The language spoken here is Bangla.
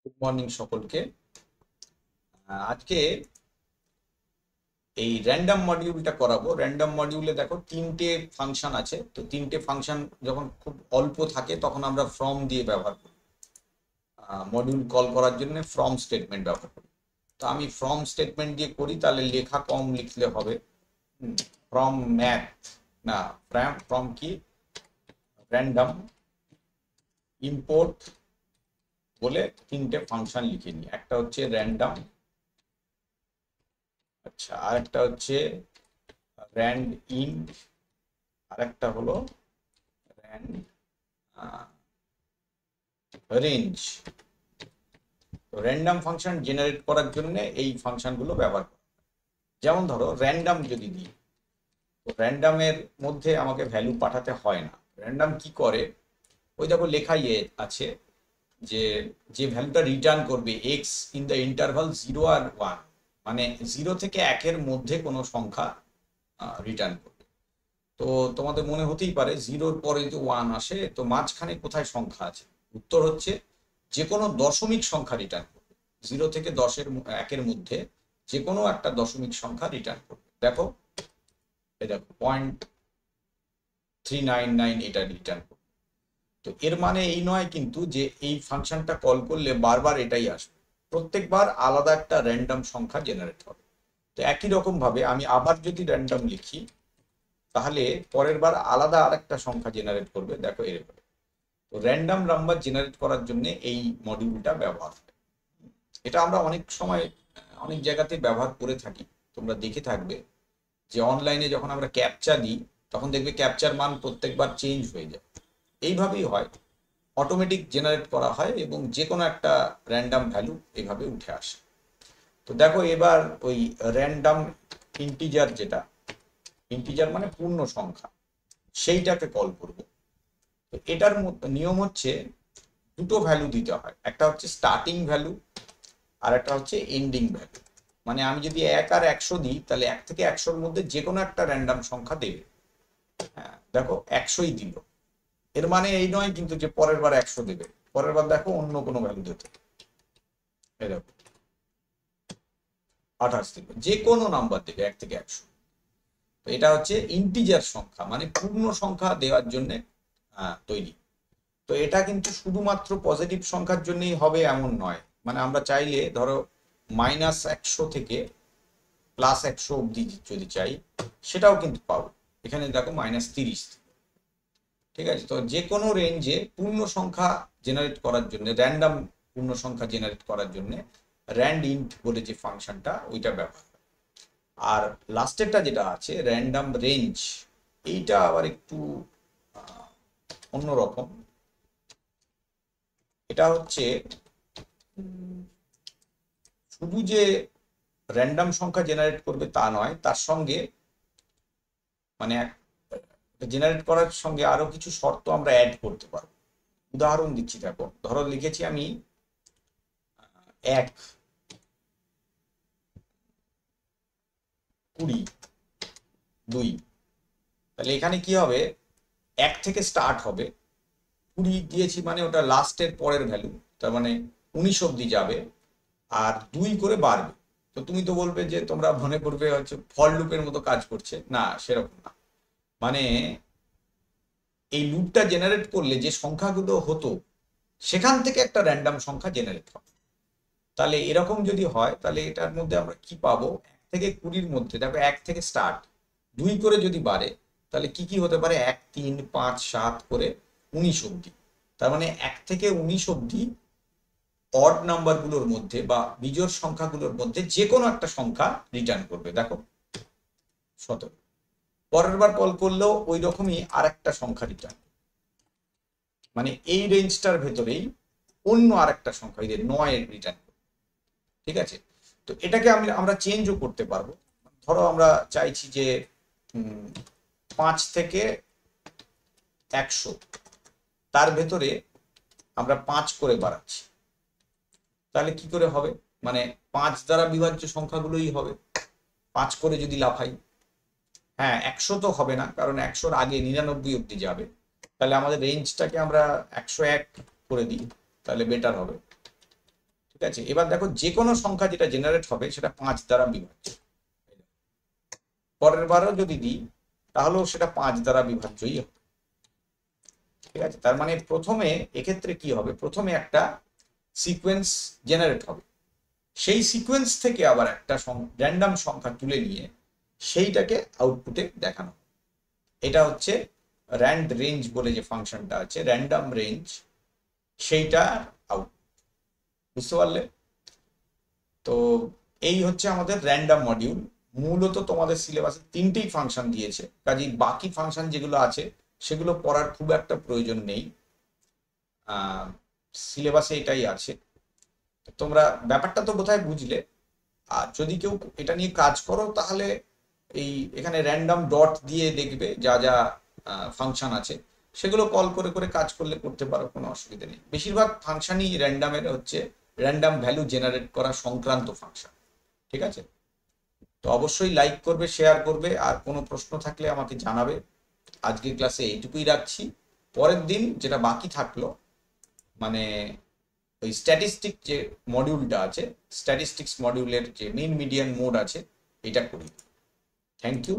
গুড মর্নিং সকলকে। আজকে এই র্যান্ডম মডিউলটা করাবো। র্যান্ডম মডিউলে দেখো তিনটে ফাংশন আছে, তো তিনটে ফাংশন যখন খুব অল্প থাকে তখন আমরা ফ্রম দিয়ে ব্যবহার করি। মডিউল কল করার জন্য ফ্রম স্টেটমেন্ট ব্যবহার করি। তো আমি ফ্রম স্টেটমেন্ট দিয়ে করি, তাহলে লেখা কম লিখলে হবে। ফ্রম ম্যাথ না, ফ্রম কি র্যান্ডম ইম্পোর্ট বলে তিনটে ফাংশন লিখে নিই। একটা হচ্ছে র্যান্ডম, আচ্ছা, আর একটা হচ্ছে র্যান্ড ইন্ট, আর একটা হলো র্যান্ড রেঞ্জ। তো র্যান্ডম ফাংশন জেনারেট করার জন্য এই ফাংশনগুলো ব্যবহার করা। যেমন ধরো র্যান্ডম যদি দিই, তো র্যান্ডামের মধ্যে আমাকে ভ্যালু পাঠাতে হয় না। র্যান্ডম কি করে, ওই দেখো লেখাই আছে যে যে ভ্যালুটা রিটার্ন করবে এক্স ইন দ্য ইন্টারভাল 0 আর 1, মানে 0 থেকে 1-এর মধ্যে কোনো সংখ্যা রিটার্ন করবে। তো তোমাদের মনে হতেই পারে 0-র পরে যদি 1 আসে, তো মাঝখানে কোথায় সংখ্যা আছে? উত্তর হচ্ছে যে কোনো দশমিক সংখ্যা রিটার্ন করবে। 0 থেকে 1-এর মধ্যে যে কোনো একটা দশমিক সংখ্যা রিটার্ন করবে। দেখো, এই দেখো 0.399 এটা রিটার্ন করবে। তো এর মানে এই নয় কিন্তু যে এই ফাংশনটা কল করলে বারবার এটাই আসবে। প্রত্যেকবার আলাদা একটা র্যান্ডম সংখ্যা জেনারেট হবে। তো একই রকম ভাবে আমি আবার যদি র্যান্ডম লিখি, তাহলে পরের বার আলাদা আরেকটা সংখ্যা জেনারেট করবে। দেখো এরকম। তো র্যান্ডম নাম্বার জেনারেট করার জন্য এই মডিউলটা ব্যবহার হয়। এটা আমরা অনেক সময় অনেক জায়গাতে ব্যবহার করে থাকি। তোমরা দেখে থাকবে যে অনলাইনে যখন আমরা ক্যাপচা দিই, তখন দেখবে ক্যাপচার মান প্রত্যেকবার চেঞ্জ হয়ে যায়। এইভাবেই হয়, অটোমেটিক জেনারেট করা হয় এবং যে কোনো একটা র্যান্ডম ভ্যালু এইভাবে উঠে আসে। তো দেখো এবার ওই র্যান্ডম ইন্টিজার, যেটা ইন্টিজার মানে পূর্ণ সংখ্যা, সেইটাকে কল করব। তো এটার নিয়ম হচ্ছে দুটো ভ্যালু দিতে হয়, একটা হচ্ছে স্টার্টিং ভ্যালু আর একটা হচ্ছে এন্ডিং ভ্যালু। মানে আমি যদি 1 আর 100 দিই, তাহলে 1 থেকে 100-র মধ্যে যে কোনো একটা র্যান্ডম সংখ্যা দেবে। হ্যাঁ, দেখো 100ই দিল। এর মানে এই নয় কিন্তু যে পরের বার 100 দেবে, পরের বার দেখো অন্য কোনো ভ্যালু দিতে। এই দেখো 28 দিল, যে কোনো নাম্বার দেবে 1 থেকে 100। তো এটা হচ্ছে ইন্টিজার সংখ্যা, মানে পূর্ণ সংখ্যা দেওয়ার জন্য তৈরি। তো এটা কিন্তু শুধুমাত্র পজিটিভ সংখ্যার জন্যই হবে এমন নয়। মানে আমরা চাইলে ধরো -100 থেকে +100 অব্দি যদি চাই, সেটাও কিন্তু পাবো। এখানে দেখো -30। ঠিক আছে, তো যে কোনো রেঞ্জে পূর্ণ সংখ্যা জেনারেট করার জন্য, র্যান্ডম পূর্ণ সংখ্যা জেনারেট করার জন্য র্যান্ড ইন্ট বলে যে ফাংশনটা, ওইটা ব্যবহার। আর লাস্টেরটা যেটা আছে র্যান্ডম রেঞ্জ, এইটা আবার একটু অন্যরকম। এটা হচ্ছে শুধু যে র্যান্ডম সংখ্যা জেনারেট করবে তা নয়, তার সঙ্গে মানে জেনারেট করার সঙ্গে আরো কিছু শর্ত আমরা অ্যাড করতে পারবো। উদাহরণ দিচ্ছি, দেখো ধরো লিখেছি আমি 1, 20, 2। তাহলে এখানে কি হবে, 1 থেকে স্টার্ট হবে, 20 দিয়েছি মানে ওটা লাস্টের পরের ভ্যালু, তার মানে 19 অব্দি যাবে, আর 2 করে বাড়বে। তো তুমি তো বলবে যে তোমরা মনে করবে হচ্ছে ফর লুপের মতো কাজ করছে, না সেরকম না। মানে এই লুপটা জেনারেট করলে যে সংখ্যাগুলো হতো, সেখান থেকে একটা র্যান্ডম সংখ্যা জেনারেট হবে। তাহলে এরকম যদি হয়, তাহলে এটার মধ্যে আমরা কি পাবো, 1 থেকে 20-র মধ্যে দেখো 1 থেকে স্টার্ট, 2 করে যদি বাড়ে, তাহলে কি কি হতে পারে, 1, 3, 5, 7 করে 19 অব্দি। তার মানে 1 থেকে 19 অব্দি অড নাম্বারগুলোর মধ্যে বা বিজোড় সংখ্যাগুলোর মধ্যে যে কোনো একটা সংখ্যা রিটার্ন করবে। দেখো 17। পরের বার কল করলেও ওই রকমই আর একটা সংখ্যা রিটার্ন, মানে এই রেঞ্জটার ভেতরেই অন্য আর একটা সংখ্যা 9 রিটার্ন। ঠিক আছে, তো এটাকে আমরা চেঞ্জও করতে পারবো। ধরো আমরা চাইছি যে 5 থেকে 100, তার ভেতরে আমরা 5 করে বাড়াচ্ছি। তাহলে কি করে হবে, মানে 5 দ্বারা বিভাজ্য সংখ্যাগুলোই হবে 5 করে যদি লাফাই। হ্যাঁ, 100 তো হবে না, কারণ 100-র আগে 99 অব্দি যাবে। তাহলে আমাদের রেঞ্জটাকে আমরা 101 করে দিই, তাহলে বেটার হবে। ঠিক আছে, এবার দেখো যে কোনো সংখ্যা যেটা জেনারেট হবে সেটা 5 দ্বারা বিভাজ্য। পরের বারও যদি দিই তাহলেও সেটা 5 দ্বারা বিভাজ্যই হবে। ঠিক আছে, তার মানে প্রথমে এক্ষেত্রে কি হবে, প্রথমে একটা সিকোয়েন্স জেনারেট হবে, সেই সিকোয়েন্স থেকে আবার একটা র্যান্ডম সংখ্যা তুলে নিয়ে সেইটাকে আউটপুটে দেখানো। এটা হচ্ছে র্যান্ড রেঞ্জ বলে যে ফাংশনটা আছে, র্যান্ডম রেঞ্জ, সেইটা আউট। বুঝতে পারলে? তো এই হচ্ছে আমাদের র্যান্ডম মডিউল। মূলত তোমাদের সিলেবাসে 3টেই ফাংশন দিয়েছে, কাজেই বাকি ফাংশন যেগুলো আছে সেগুলো পড়ার খুব একটা প্রয়োজন নেই, সিলেবাসে এটাই আছে। তোমরা ব্যাপারটা তো বোধহয় বুঝলে। আর যদি কেউ এটা নিয়ে কাজ করো তাহলে এই এখানে র্যান্ডম ডট দিয়ে দেখবে যা যা ফাংশন আছে সেগুলো কল করে করে কাজ করলে করতে পারো, কোনো অসুবিধা নেই। বেশিরভাগ ফাংশনই র্যান্ডামের হচ্ছে র্যান্ডম ভ্যালু জেনারেট করা সংক্রান্ত ফাংশন। ঠিক আছে, তো অবশ্যই লাইক করবে, শেয়ার করবে, আর কোনো প্রশ্ন থাকলে আমাকে জানাবে। আজকের ক্লাসে এইটুকুই রাখছি। পরের দিন যেটা বাকি থাকলো, মানে ওই স্ট্যাটিস্টিক যে মডিউলটা আছে, স্ট্যাটিস্টিক্স মডিউলের যে মিন মিডিয়ান মোড আছে, এটা করি। Thank you.